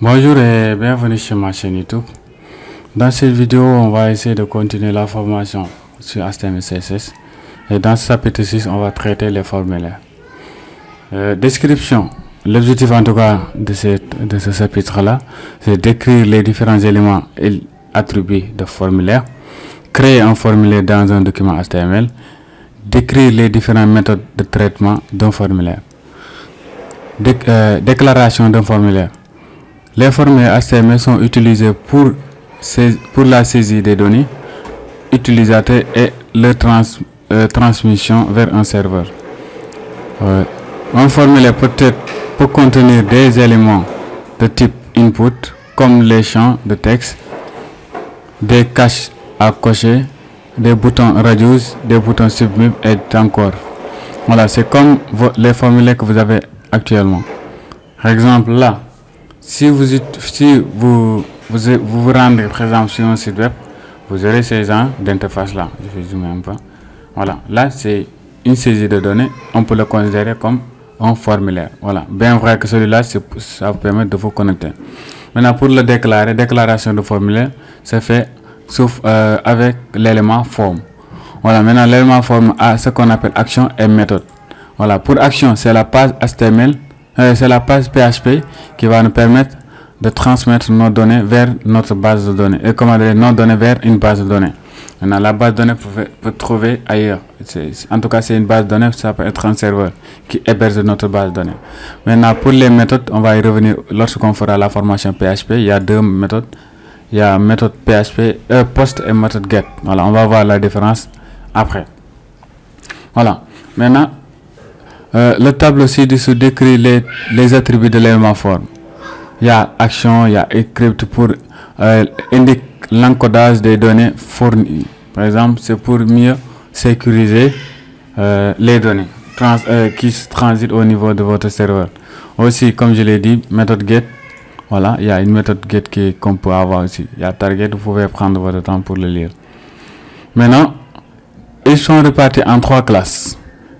Bonjour et bienvenue sur ma chaîne YouTube. Dans cette vidéo, on va essayer de continuer la formation sur HTML CSS. Et dans ce chapitre 6, on va traiter les formulaires. Description. L'objectif en tout cas de ce chapitre-là, c'est d'écrire les différents éléments et attributs de formulaire, créer un formulaire dans un document HTML, décrire les différentes méthodes de traitement d'un formulaire. Déclaration d'un formulaire. Les formulaires HTML sont utilisés pour la saisie des données utilisateurs et leur transmission vers un serveur. Un formulaire peut contenir des éléments de type input comme les champs de texte, des caches à cocher, des boutons radius, des boutons submit et encore. Voilà, c'est comme les formulaires que vous avez actuellement. Par exemple, là, si vous vous rendez par exemple sur un site web, vous aurez ces genres d'interface là. Je vais zoomer un peu. Voilà, là c'est une saisie de données. On peut le considérer comme un formulaire. Voilà, bien vrai que celui-là, ça vous permet de vous connecter. Maintenant, pour le déclarer, déclaration de formulaire, c'est fait sauf avec l'élément form. Voilà, maintenant l'élément form a ce qu'on appelle action et méthode. Voilà, pour action, c'est la page HTML. C'est la page PHP qui va nous permettre de transmettre nos données vers notre base de données et comment dire nos données vers une base de données. Maintenant, la base de données peut trouver ailleurs. En tout cas, c'est une base de données, ça peut être un serveur qui héberge notre base de données. Maintenant, pour les méthodes, on va y revenir lorsqu'on fera la formation PHP. Il y a deux méthodes. Il y a méthode PHP, post et méthode get. Voilà, on va voir la différence après. Voilà. Maintenant, le tableau ci-dessous décrit les attributs de l'élément form. Il y a action, il y a encrypt pour indiquer l'encodage des données fournies. Par exemple, c'est pour mieux sécuriser les données qui transitent au niveau de votre serveur. Aussi, comme je l'ai dit, méthode get. Voilà, il y a une méthode get qu'on peut avoir aussi. Il y a target, vous pouvez prendre votre temps pour le lire. Maintenant, ils sont répartis en trois classes.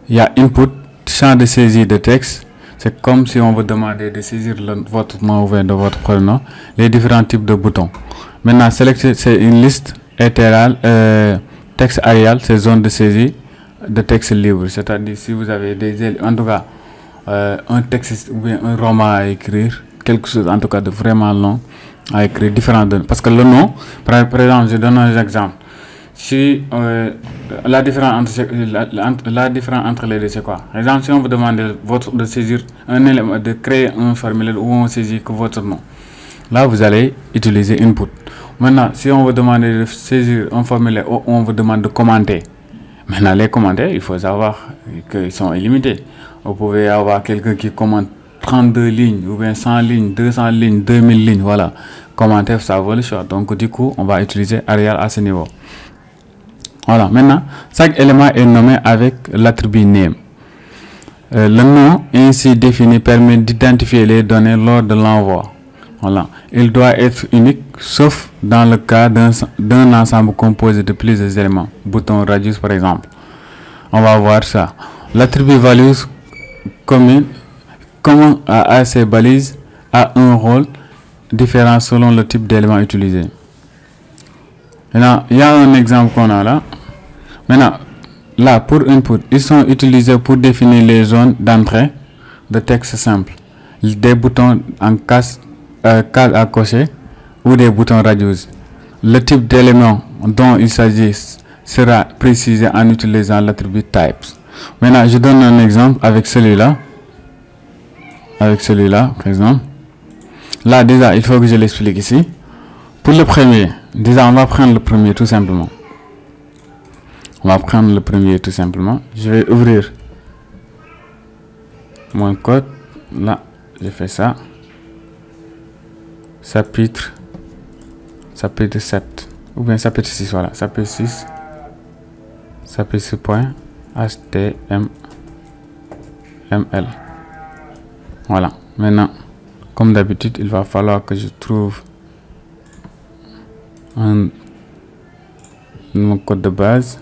Il y a input, champ de saisie de texte. C'est comme si on vous demandait de saisir votre nom ou de votre prénom, les différents types de boutons. Maintenant, sélectionner, c'est une liste éthérale, texte Arial, c'est zone de saisie de texte libre. C'est-à-dire si vous avez en tout cas un texte ou bien un roman à écrire, quelque chose en tout cas de vraiment long à écrire, différents données. Parce que le nom, par exemple, je donne un exemple. Si la différence entre les deux, c'est quoi? Par exemple, si on vous demande de saisir un élément, de créer un formulaire où on saisit que votre nom, là vous allez utiliser input. Maintenant, si on vous demande de saisir un formulaire où on vous demande de commenter, maintenant les commentaires, il faut savoir qu'ils sont illimités. Vous pouvez avoir quelqu'un qui commente 32 lignes, ou bien 100 lignes, 200 lignes, 2000 lignes, voilà. Commentaire, ça vaut le choix. Donc du coup, on va utiliser Arial à ce niveau. Voilà, maintenant, chaque élément est nommé avec l'attribut name. Le nom ainsi défini permet d'identifier les données lors de l'envoi. Voilà, il doit être unique, sauf dans le cas d'un ensemble composé de plusieurs éléments. Bouton radius par exemple. On va voir ça. L'attribut values commun à ces balises a un rôle différent selon le type d'élément utilisé. Maintenant, il y a un exemple qu'on a là. Maintenant, là, pour input, ils sont utilisés pour définir les zones d'entrée de texte simple. Des boutons en case à cocher ou des boutons radius. Le type d'élément dont il s'agit sera précisé en utilisant l'attribut types. Maintenant, je donne un exemple avec celui-là. Avec celui-là, par exemple. Là, déjà, il faut que je l'explique ici. Pour le premier, déjà, on va prendre le premier tout simplement. On va prendre le premier tout simplement. Je vais ouvrir mon code. Là, je fais ça. Chapitre 7. Ou bien chapitre 6, voilà. Chapitre 6. Chapitre 6.html. Voilà. Maintenant, comme d'habitude, il va falloir que je trouve mon code de base.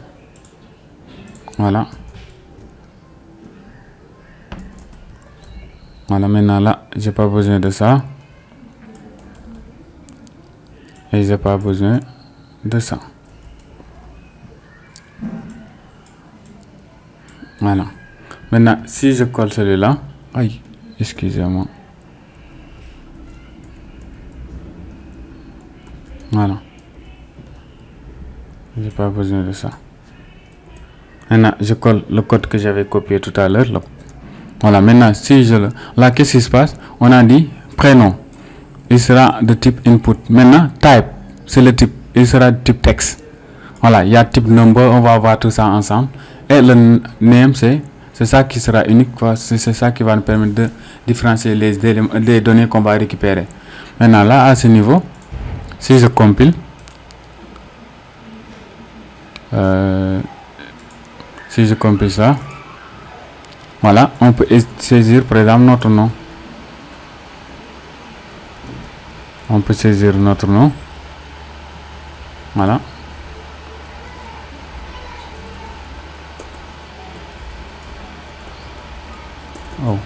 Voilà. Voilà, maintenant là, j'ai pas besoin de ça. et j'ai pas besoin de ça. Voilà. Maintenant, si je colle celui-là, aïe, excusez-moi. Voilà. J'ai pas besoin de ça. Maintenant, je colle le code que j'avais copié tout à l'heure. Voilà, maintenant, si je le... Là, qu'est-ce qui se passe? On a dit prénom. Il sera de type input. Maintenant, type, c'est le type. Il sera de type texte. Voilà, il y a type number, on va voir tout ça ensemble. Et le name, c'est ça qui sera unique. C'est ça qui va nous permettre de différencier les données qu'on va récupérer. Maintenant, là, à ce niveau, si je compile, si je compile ça, voilà, on peut saisir par exemple notre nom. On peut saisir notre nom. Voilà. Oh.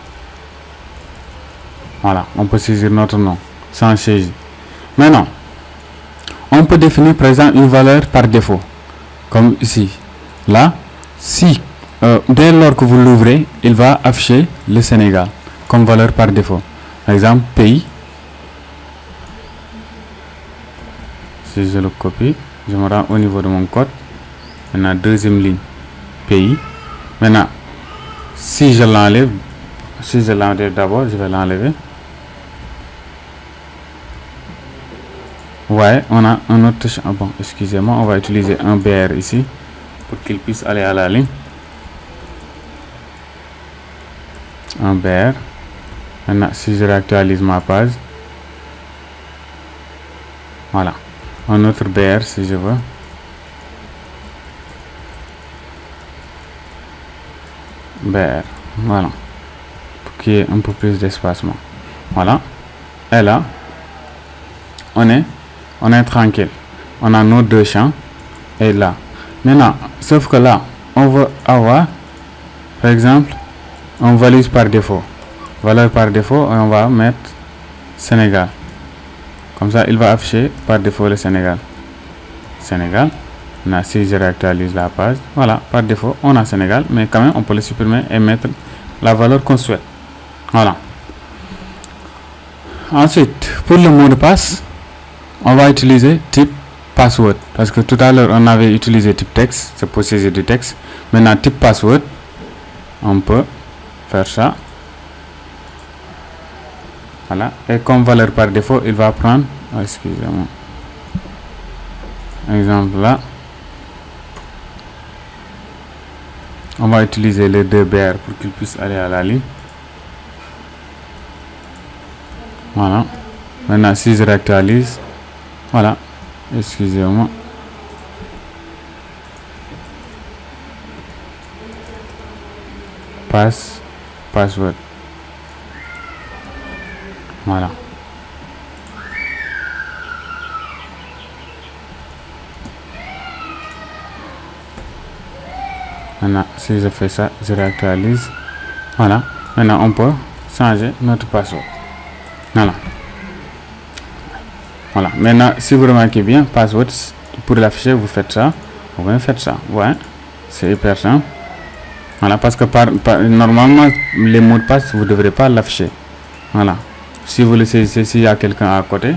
Voilà, on peut saisir notre nom sans saisir. Maintenant, on peut définir par exemple une valeur par défaut. Comme ici. Là, si dès lors que vous l'ouvrez, il va afficher le Sénégal comme valeur par défaut. Par exemple, pays. Si je le copie, je me rends au niveau de mon code. Maintenant, deuxième ligne, pays. Maintenant, si je l'enlève d'abord, je vais l'enlever. Ouais, on a un autre champ. Bon, excusez-moi, on va utiliser un BR ici pour qu'il puisse aller à la ligne. Un BR. Maintenant, si je réactualise ma page, voilà. Un autre BR si je veux. BR, voilà. Pour qu'il y ait un peu plus d'espacement. Voilà. Et là, on est tranquille. On a nos deux champs. Et là. Maintenant, sauf que là, on veut avoir, par exemple, un valise par défaut. Valeur par défaut, et on va mettre Sénégal. Comme ça, il va afficher par défaut le Sénégal. Sénégal. Là, si je réactualise la page, voilà, par défaut, on a Sénégal, mais quand même, on peut le supprimer et mettre la valeur qu'on souhaite. Voilà. Ensuite, pour le mot de passe, on va utiliser type password. Parce que tout à l'heure, on avait utilisé type texte, c'est pour saisir du texte. Maintenant, type password, on peut faire ça. Voilà. Et comme valeur par défaut, il va prendre, oh, excusez-moi, exemple là, on va utiliser les deux BR pour qu'ils puissent aller à la ligne. Voilà. Maintenant, si je réactualise, voilà, excusez-moi. Password. Voilà. Maintenant, si je fais ça, je réactualise. Voilà. Maintenant, on peut changer notre password. Voilà. Voilà. Maintenant, si vous remarquez bien, password, pour l'afficher, vous faites ça. Vous pouvez faire ça. Ouais. C'est hyper simple. Voilà. Parce que normalement, les mots de passe, vous ne devrez pas l'afficher. Voilà. Si vous le saisissez, s'il y a quelqu'un à côté,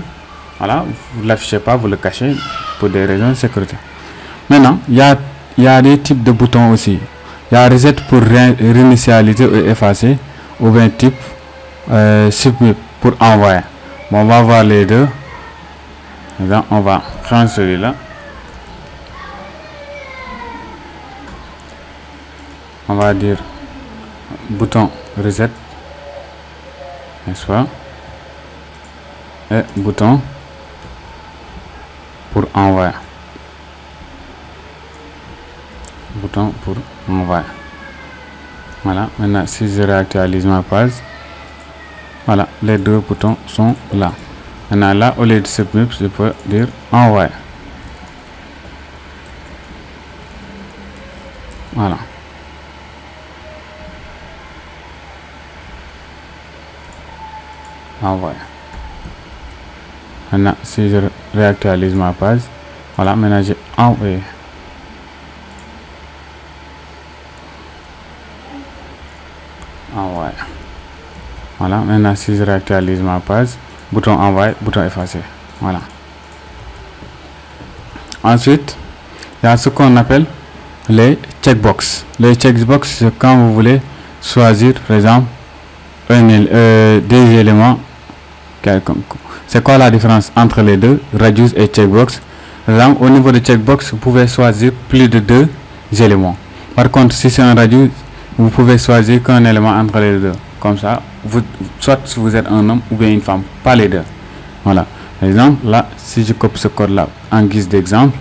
voilà, vous ne l'affichez pas, vous le cachez pour des raisons de sécurité. Maintenant, il y a des types de boutons aussi. Il y a reset pour réinitialiser ou effacer, ou bien type submit pour envoyer. Bon, on va voir les deux. Là, on va prendre celui-là. On va dire bouton reset, n'est-ce pas? Et bouton pour envoyer. Bouton pour envoyer. Voilà. Maintenant, si je réactualise ma page, voilà, les deux boutons sont là. Maintenant, là, au lieu de submit, je peux dire envoyer. Voilà. Envoyer. Maintenant, si je réactualise ma page, voilà, maintenant j'ai envoyé. Envoyer. Voilà, maintenant si je réactualise ma page, bouton envoyer, bouton effacer. Voilà. Ensuite, il y a ce qu'on appelle les checkbox. Les checkbox, c'est quand vous voulez choisir, par exemple, des éléments quelconques. C'est quoi la différence entre les deux, radius et checkbox? Par exemple, au niveau de checkbox, vous pouvez choisir plus de 2 éléments. Par contre, si c'est un radius, vous pouvez choisir qu'un élément entre les deux. Comme ça, soit vous êtes un homme ou bien une femme, pas les deux. Voilà. Par exemple, là, si je copie ce code-là en guise d'exemple,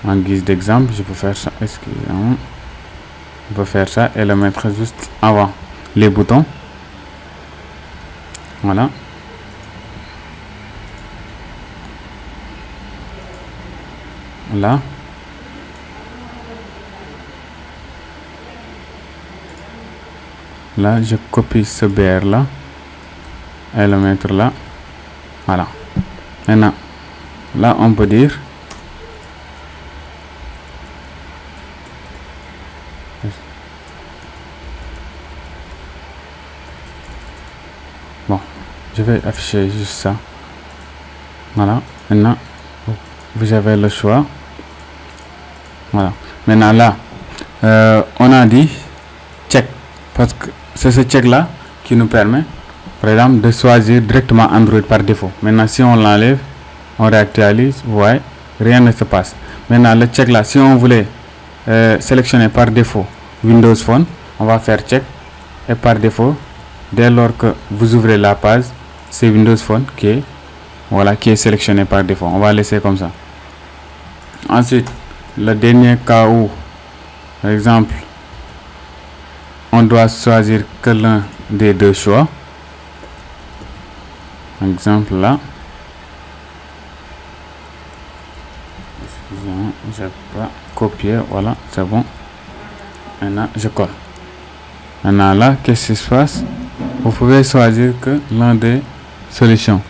je peux faire ça. Excusez-moi. Je peux faire ça et le mettre juste avant les boutons. Voilà. Là. Là, je copie ce BR là et le mettre là. Voilà. Maintenant, là, on peut dire bon, je vais afficher juste ça. Voilà. Maintenant, vous avez le choix. Voilà. Maintenant, là, on a dit check parce que c'est ce check là qui nous permet, par exemple, de choisir directement Android par défaut. Maintenant, si on l'enlève, on réactualise, vous voyez, rien ne se passe. Maintenant, le check là, si on voulait sélectionner par défaut Windows Phone, on va faire check et par défaut, dès lors que vous ouvrez la page, c'est Windows Phone qui est, voilà, qui est sélectionné par défaut. On va laisser comme ça. Ensuite, le dernier cas où, par exemple, on doit choisir que l'un des deux choix. Exemple là. Excusez-moi, je vais pas copier. Voilà, c'est bon. Maintenant, je colle. Maintenant là, qu'est-ce qui se passe? Vous pouvez choisir que l'un des solutions.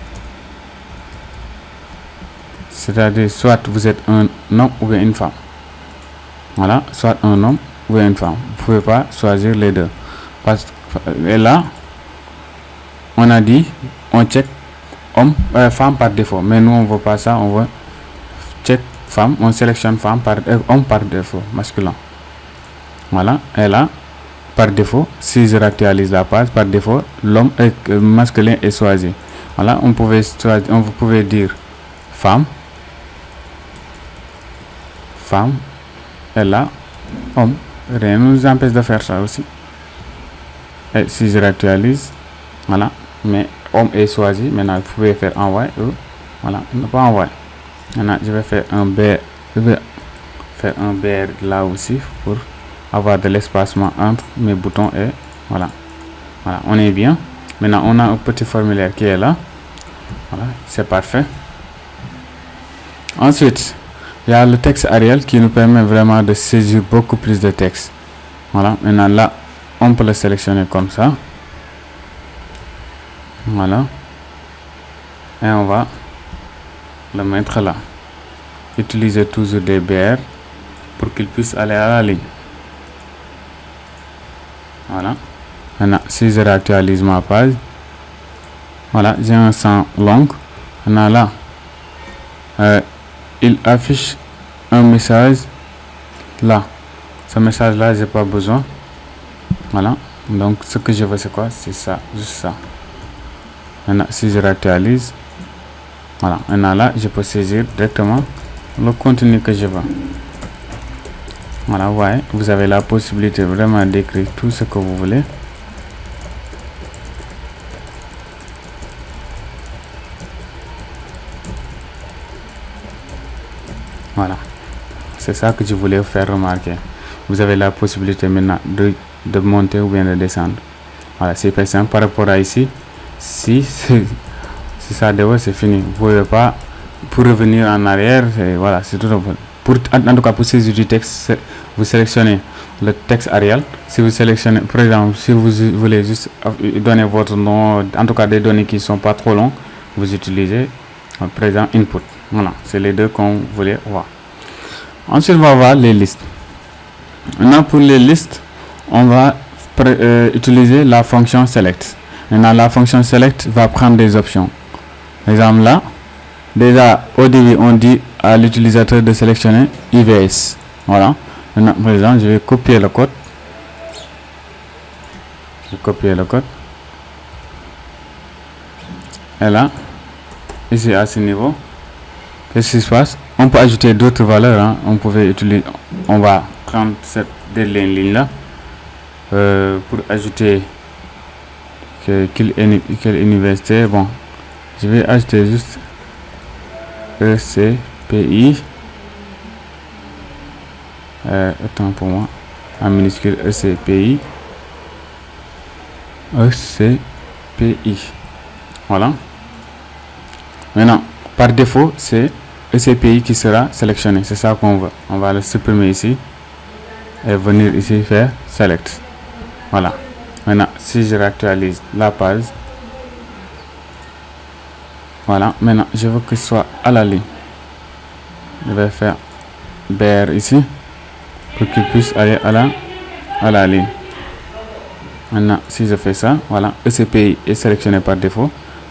C'est-à-dire, soit vous êtes un homme ou bien une femme. Voilà, soit un homme ou bien une femme. Vous pouvez pas choisir les deux. Parce que et là, on a dit, on check homme, femme par défaut. Mais nous, on veut pas ça. On veut check femme. On sélectionne femme par homme par défaut, masculin. Voilà. Et là, par défaut, si je réactualise la page, par défaut, l'homme masculin est choisi. Voilà, on pouvait dire femme, et là, homme. Rien ne nous empêche de faire ça aussi. Et si je réactualise, voilà, mais homme est choisi. Maintenant, vous pouvez faire envoyer ou voilà, ne pas envoyer. Maintenant, je vais faire un BR, là aussi pour avoir de l'espacement entre mes boutons et voilà. Voilà, on est bien. Maintenant, on a un petit formulaire qui est là. Voilà, c'est parfait. Ensuite, il y a le texte Arial qui nous permet vraiment de saisir beaucoup plus de texte. Voilà, maintenant là, on peut le sélectionner comme ça. Voilà. Et on va le mettre là. Utilisez toujours des BR pour qu'il puisse aller à la ligne. Voilà. Maintenant, si je réactualise ma page, voilà, j'ai un sans long. Maintenant là, il affiche un message là. Ce message là, j'ai pas besoin. Voilà. Donc ce que je veux, c'est quoi? C'est ça, juste ça. Maintenant, si je réactualise, voilà. Maintenant là, je peux saisir directement le contenu que je veux. Voilà, ouais, vous avez la possibilité vraiment d'écrire tout ce que vous voulez. Voilà, c'est ça que je voulais vous faire remarquer. Vous avez la possibilité maintenant de monter ou bien de descendre. Voilà, c'est pas simple par rapport à ici. Si ça dévoile, c'est fini. Vous pouvez pas, pour revenir en arrière, voilà, c'est en tout cas pour saisir du texte, vous sélectionnez le texte Arial. Si vous sélectionnez, par exemple, si vous voulez juste donner votre nom, en tout cas des données qui ne sont pas trop longues, vous utilisez par exemple input. Voilà, c'est les deux qu'on voulait voir. Ensuite, on va voir les listes. Maintenant, pour les listes, on va utiliser la fonction select. Maintenant, la fonction select va prendre des options. Par exemple, là, déjà au début, on dit à l'utilisateur de sélectionner IVS. Voilà. Maintenant, par exemple, je vais copier le code. Je vais copier le code. Et là, ici à ce niveau, qu'est-ce qui se passe? On peut ajouter d'autres valeurs. Hein. On pouvait utiliser. On va prendre cette ligne là pour ajouter quelle université. Bon, je vais ajouter juste ECPI. Attends pour moi, en minuscule ECPI. ECPI. Voilà. Maintenant, par défaut, c'est ECPI qui sera sélectionné. C'est ça qu'on veut. On va le supprimer ici et venir ici faire select. Voilà. Maintenant, si je réactualise la page, voilà. Maintenant, je veux que ce soit à la ligne. Je vais faire BR ici pour qu'il puisse aller à la ligne. Maintenant, si je fais ça, voilà, ECPI est sélectionné par défaut,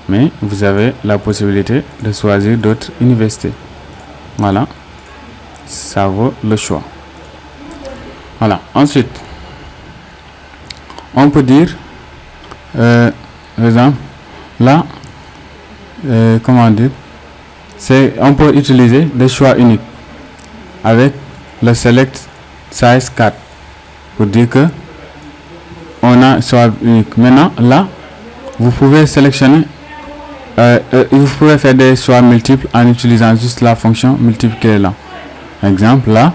mais vous avez la possibilité de choisir d'autres universités. Voilà, ça vaut le choix. Voilà, ensuite, on peut dire, par exemple, là, comment dire, on peut utiliser des choix uniques avec le select size 4 pour dire que on a choix unique. Maintenant, là, vous pouvez sélectionner, vous pouvez faire des choix multiples en utilisant juste la fonction multiple qui est là. Par exemple, là,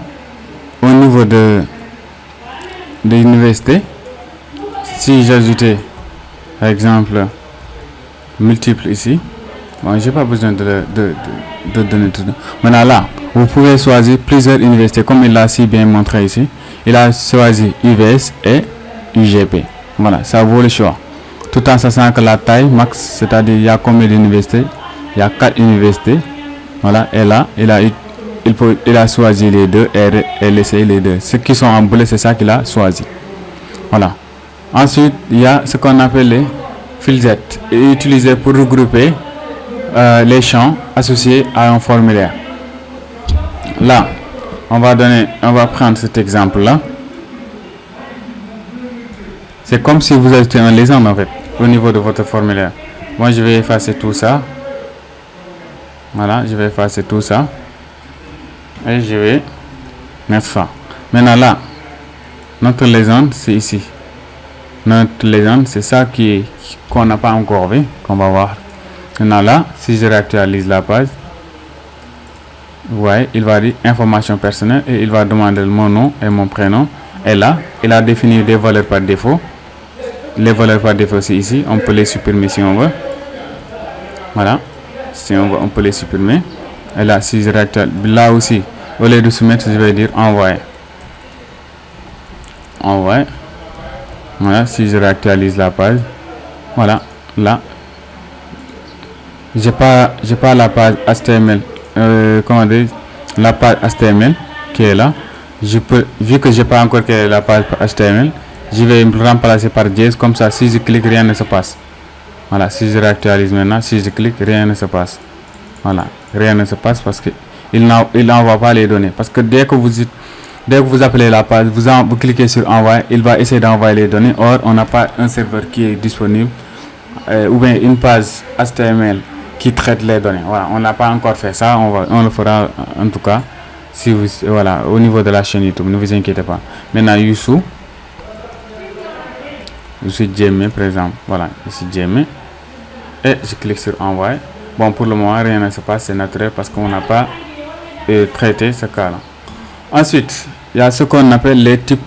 au niveau de l'université, si j'ajoutais, par exemple, multiple ici, bon, j'ai pas besoin de donner tout. Maintenant, là, vous pouvez choisir plusieurs universités, comme il l'a si bien montré ici. Il a choisi UVS et UGP. Voilà, ça vaut le choix. Tout en sachant que la taille max, c'est-à-dire il y a combien d'universités? Il y a 4 universités. Voilà, et là, il a choisi les deux et laissé les deux. Ceux qui sont en bleu, c'est ça qu'il a choisi. Voilà. Ensuite, il y a ce qu'on appelle les filtres, utilisés pour regrouper les champs associés à un formulaire. Là, on va prendre cet exemple-là. C'est comme si vous ajoutez un légende en fait au niveau de votre formulaire. Moi, je vais effacer tout ça. Voilà, je vais effacer tout ça. Et je vais mettre ça. Maintenant là, notre légende, c'est ici. Notre légende, c'est ça qu'on n'a pas encore vu, qu'on va voir. Maintenant là, si je réactualise la page, vous voyez, il va dire information personnelle et il va demander mon nom et mon prénom. Et là, il a défini des valeurs par défaut. Les valeurs par défaut, c'est ici. On peut les supprimer si on veut. Voilà. Si on veut, on peut les supprimer. Et là, si je réactualise, là aussi, au lieu de soumettre, je vais dire envoyer. Envoyer. Voilà, si je réactualise la page. Voilà, là. J'ai pas la page HTML. Comment dire, la page HTML qui est là. Vu que j'ai pas encore créé la page HTML, je vais me remplacer par JS, comme ça si je clique rien ne se passe. Voilà, si je réactualise maintenant, si je clique rien ne se passe. Voilà, rien ne se passe parce que il n'envoie pas les données, parce que dès que vous appelez la page, vous cliquez sur envoyer, il va essayer d'envoyer les données. Or on n'a pas un serveur qui est disponible ou bien une page HTML qui traite les données. Voilà, on n'a pas encore fait ça, on le fera en tout cas. Si vous, voilà, au niveau de la chaîne YouTube, ne vous inquiétez pas. Maintenant, Youssou Djemé, par exemple. Voilà, ici Djemé. Et je clique sur envoyer. Bon, pour le moment, rien ne se passe, c'est naturel parce qu'on n'a pas traité ce cas-là. Ensuite, il y a ce qu'on appelle les types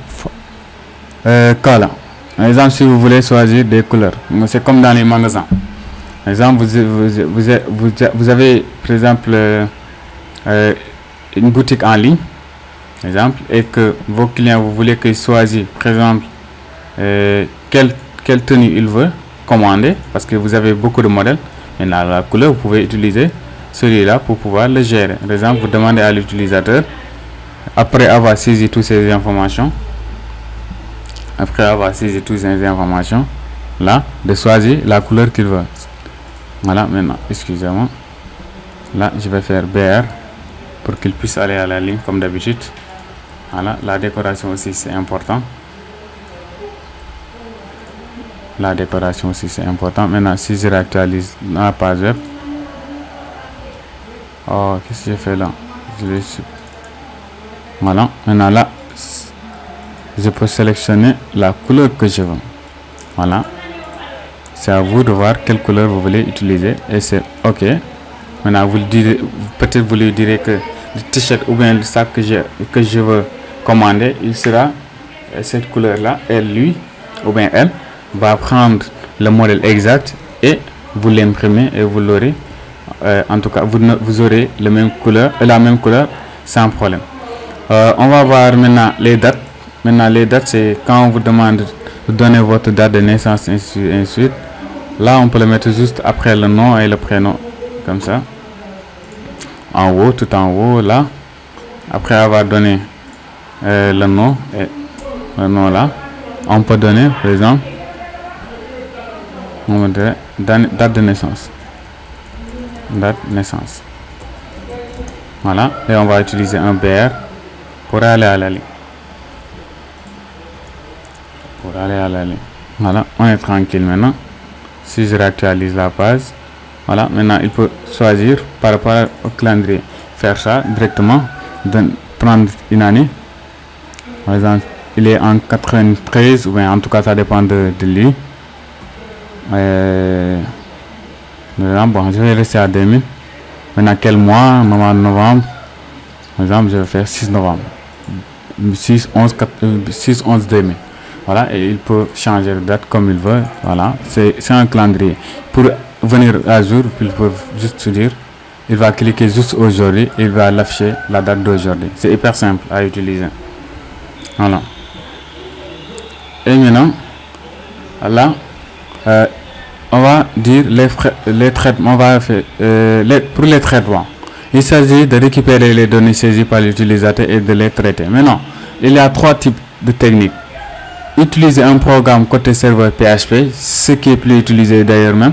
cas-là. Par exemple, si vous voulez choisir des couleurs, c'est comme dans les magasins. Par exemple, vous avez, par exemple, une boutique en ligne, par exemple, et que vos clients, vous voulez qu'ils choisissent, par exemple, quelle tenue il veut commander, parce que vous avez beaucoup de modèles. Maintenant, la couleur, vous pouvez utiliser celui-là pour pouvoir le gérer. Par exemple, vous demandez à l'utilisateur, après avoir saisi toutes ces informations, là, de choisir la couleur qu'il veut. Voilà, maintenant, excusez-moi. Là, je vais faire BR pour qu'il puisse aller à la ligne comme d'habitude. Voilà, la décoration aussi, c'est important. Maintenant, si je réactualise la page web, oh, qu'est-ce que j'ai fait là? Voilà, maintenant là, je peux sélectionner la couleur que je veux. Voilà, c'est à vous de voir quelle couleur vous voulez utiliser et c'est OK. Maintenant, vous lui direz que le t-shirt ou bien le sac que je veux commander, il sera cette couleur là, et lui ou bien elle va prendre le modèle exact et vous l'imprimer et vous l'aurez. En tout cas, vous aurez la même couleur sans problème. On va voir maintenant les dates. Maintenant, les dates, c'est quand on vous demande de donner votre date de naissance, ainsi de suite. Là, on peut le mettre juste après le nom et le prénom, comme ça. En haut, tout en haut, là. Après avoir donné le nom et le nom là, on peut donner, par exemple, on va dire date de naissance. Voilà, et on va utiliser un BR pour aller à la ligne. Voilà, on est tranquille maintenant. Si je réactualise la page, voilà, maintenant il peut choisir par rapport au calendrier, faire ça directement, prendre une année. Par exemple, il est en 93, ou bien en tout cas ça dépend de lui. Bon, je vais rester à 2000. Maintenant, quel mois? Novembre. Par exemple, je vais faire 6 novembre. 6-11-2000. Voilà, et il peut changer de date comme il veut. Voilà, c'est un calendrier. Pour venir à jour, il peut juste se dire, il va cliquer juste aujourd'hui, il va l'afficher la date d'aujourd'hui. C'est hyper simple à utiliser. Voilà. Et maintenant, là, on va dire les traitements. On va faire pour les traitements. Il s'agit de récupérer les données saisies par l'utilisateur et de les traiter. Maintenant, il y a 3 types de techniques. Utiliser un programme côté serveur PHP, ce qui est plus utilisé d'ailleurs même,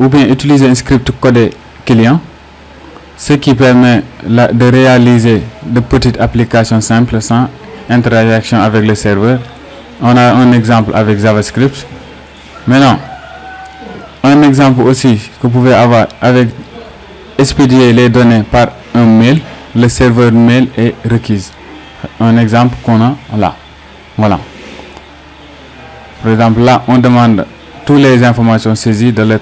ou bien utiliser un script codé client, ce qui permet de réaliser de petites applications simples sans interaction avec le serveur. On a un exemple avec JavaScript. Maintenant, un exemple aussi que vous pouvez avoir avec expédier les données par un mail. Le serveur mail est requis. Un exemple qu'on a là. Voilà. Par exemple, là, on demande toutes les informations saisies de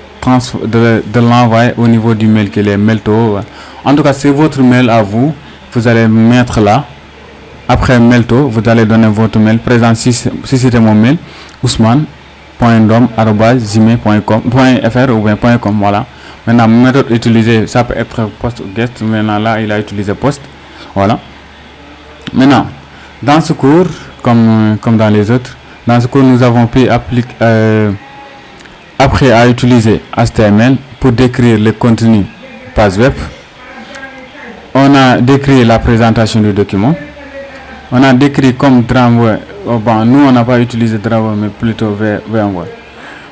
l'envoyer au niveau du mail qui est Mailto. En tout cas, c'est votre mail à vous. Vous allez mettre là. Après Mailto, vous allez donner votre mail. Par exemple, si c'était mon mail, ousmane.dom@gmail.com.fr ou bien .com. Voilà. Maintenant, méthode utilisée, ça peut être post ou guest. Maintenant, là, il a utilisé post. Voilà. Maintenant, dans ce cours, comme dans les autres, dans ce cours, nous avons pu après à utiliser HTML pour décrire le contenu page web. On a décrit la présentation du document. On a décrit comme Dramware. Oh, bon, nous, on n'a pas utilisé Dramware, mais plutôt VMware.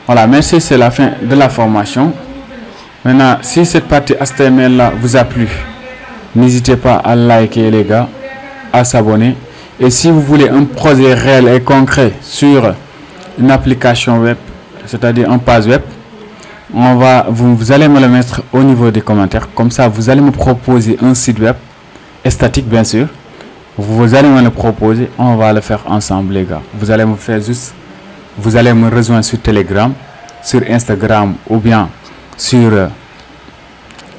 Voilà, merci, c'est la fin de la formation. Maintenant, si cette partie HTML là vous a plu, n'hésitez pas à liker les gars, à s'abonner. Et si vous voulez un projet réel et concret sur une application web, c'est-à-dire un page web, vous allez me le mettre au niveau des commentaires. Comme ça, vous allez me proposer un site web statique, bien sûr. Vous allez me le proposer, on va le faire ensemble, les gars. Vous allez me rejoindre sur Telegram, sur Instagram ou bien sur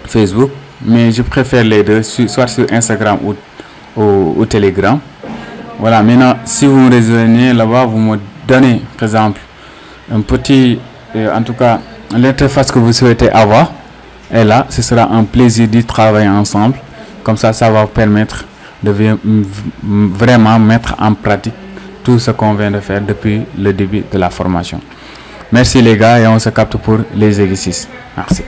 Facebook. Mais je préfère les deux, soit sur Instagram ou Telegram. Voilà, maintenant, si vous me rejoignez là-bas, vous me donnez, par exemple, un petit, en tout cas, l'interface que vous souhaitez avoir. Et là, ce sera un plaisir d'y travailler ensemble. Comme ça va vous permettre de vraiment mettre en pratique tout ce qu'on vient de faire depuis le début de la formation. Merci les gars et on se capte pour les exercices. Merci.